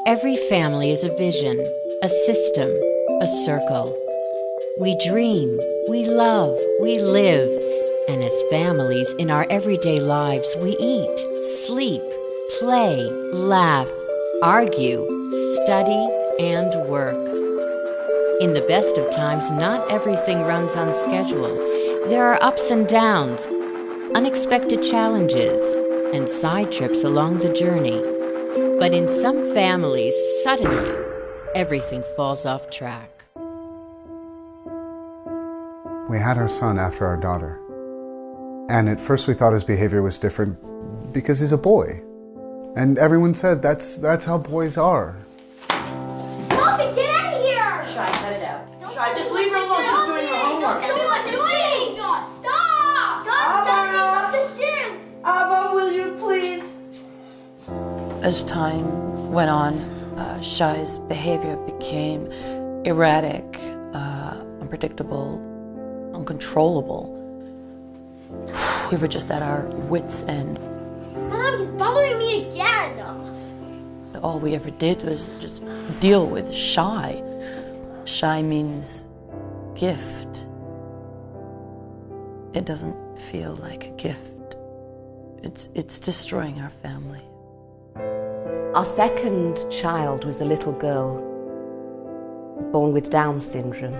Every family is a vision, a system, a circle. We dream, we love, we live, and as families in our everyday lives, we eat, sleep, play, laugh, argue, study, and work. In the best of times, not everything runs on schedule. There are ups and downs, unexpected challenges, and side trips along the journey. But in some families, suddenly, everything falls off track. We had our son after our daughter. And at first we thought his behavior was different because he's a boy. And everyone said that's how boys are. Stop it! Get out of here! Shy, cut it out. Shy, just leave her alone. She's doing her homework. Don't see what you're doing! Stop! Don't tell me what to do! Abba, will you please? As time went on, Shai's behavior became erratic, unpredictable, uncontrollable. We were just at our wits' end. Mom, he's bothering me again! All we ever did was just deal with Shai. Shai means gift. It doesn't feel like a gift. It's destroying our family. Our second child was a little girl, born with Down syndrome.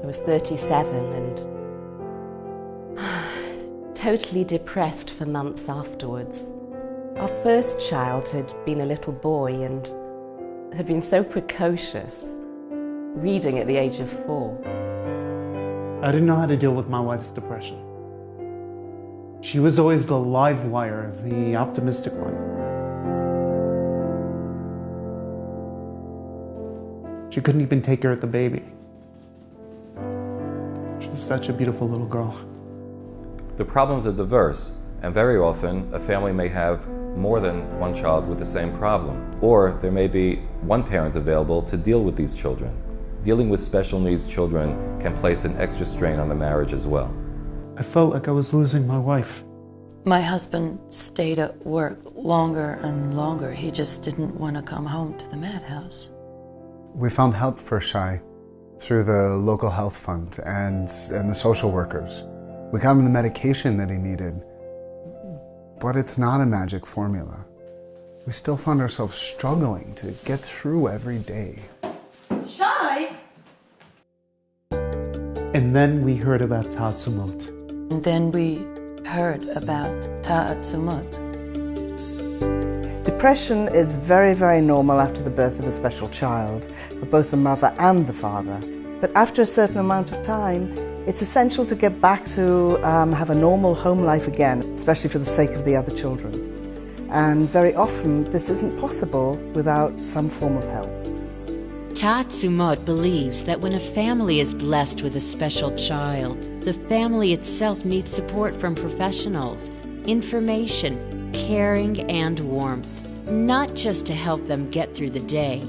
I was 37 and totally depressed for months afterwards. Our first child had been a little boy and had been so precocious, reading at the age of 4. I didn't know how to deal with my wife's depression. She was always the live wire, the optimistic one. She couldn't even take care of the baby. She's such a beautiful little girl. The problems are diverse, and very often a family may have more than one child with the same problem, or there may be one parent available to deal with these children. Dealing with special needs children can place an extra strain on the marriage as well. I felt like I was losing my wife. My husband stayed at work longer and longer. He just didn't want to come home to the madhouse. We found help for Shai through the local health fund and the social workers. We got him the medication that he needed, but it's not a magic formula. We still found ourselves struggling to get through every day. Shy! And then we heard about Taatzumot. And then we heard about Taatzumot. Depression is very, very normal after the birth of a special child, for both the mother and the father. But after a certain amount of time, it's essential to get back to have a normal home life again, especially for the sake of the other children. And very often, this isn't possible without some form of help. Taatzumot believes that when a family is blessed with a special child, the family itself needs support from professionals, information, caring, and warmth, not just to help them get through the day,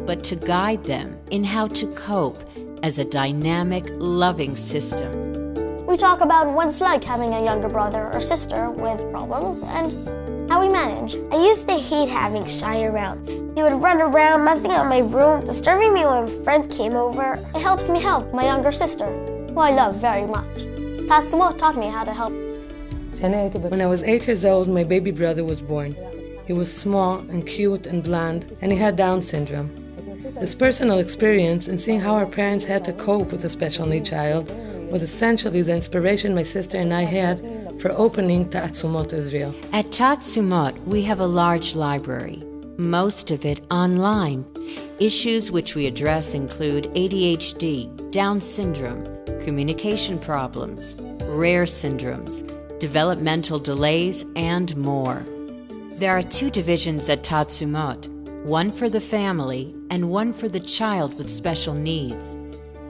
but to guide them in how to cope as a dynamic, loving system. We talk about what it's like having a younger brother or sister with problems and how we manage. I used to hate having Shai around. He would run around messing up my room, disturbing me when friends came over. It helps me help my younger sister, who I love very much. Taatzumot taught me how to help. When I was 8 years old, my baby brother was born. He was small and cute and bland, and he had Down syndrome. This personal experience and seeing how our parents had to cope with a special needs child was essentially the inspiration my sister and I had for opening Taatzumot Israel. At Taatzumot, we have a large library, most of it online. Issues which we address include ADHD, Down syndrome, communication problems, rare syndromes, developmental delays, and more. There are 2 divisions at Taatzumot, one for the family and one for the child with special needs.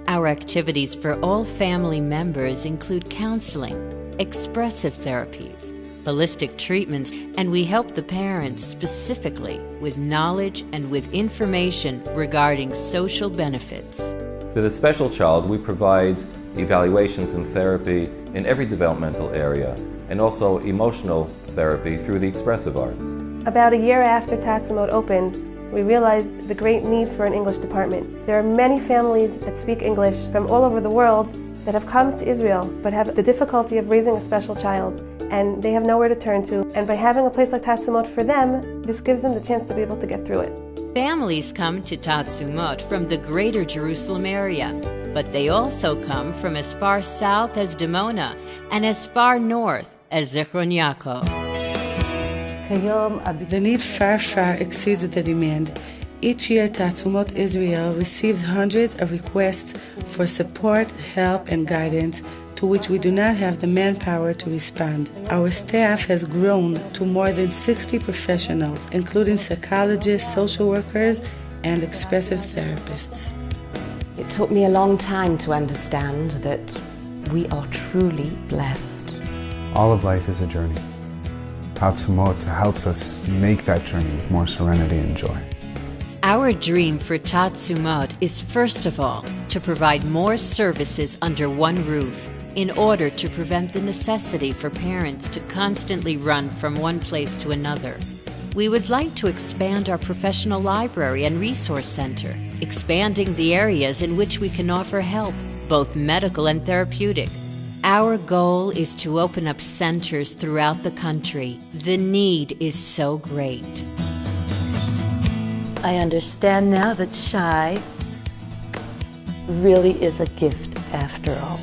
Our activities for all family members include counseling, expressive therapies, holistic treatments, and we help the parents specifically with knowledge and with information regarding social benefits. For the special child, we provide evaluations and therapy in every developmental area, and also emotional therapy through the expressive arts. About a year after Taatzumot opened, we realized the great need for an English department. There are many families that speak English from all over the world that have come to Israel but have the difficulty of raising a special child, and they have nowhere to turn to. And by having a place like Taatzumot for them, this gives them the chance to be able to get through it. Families come to Taatzumot from the greater Jerusalem area, but they also come from as far south as Dimona and as far north as Zichron Yaakov. The need far exceeds the demand. Each year, Taatzumot Israel receives hundreds of requests for support, help, and guidance to which we do not have the manpower to respond. Our staff has grown to more than 60 professionals, including psychologists, social workers, and expressive therapists. It took me a long time to understand that we are truly blessed. All of life is a journey. Taatzumot helps us make that journey with more serenity and joy. Our dream for Taatzumot is first of all to provide more services under one roof in order to prevent the necessity for parents to constantly run from one place to another. We would like to expand our professional library and resource center, expanding the areas in which we can offer help, both medical and therapeutic. Our goal is to open up centers throughout the country. The need is so great. I understand now that Shai really is a gift after all.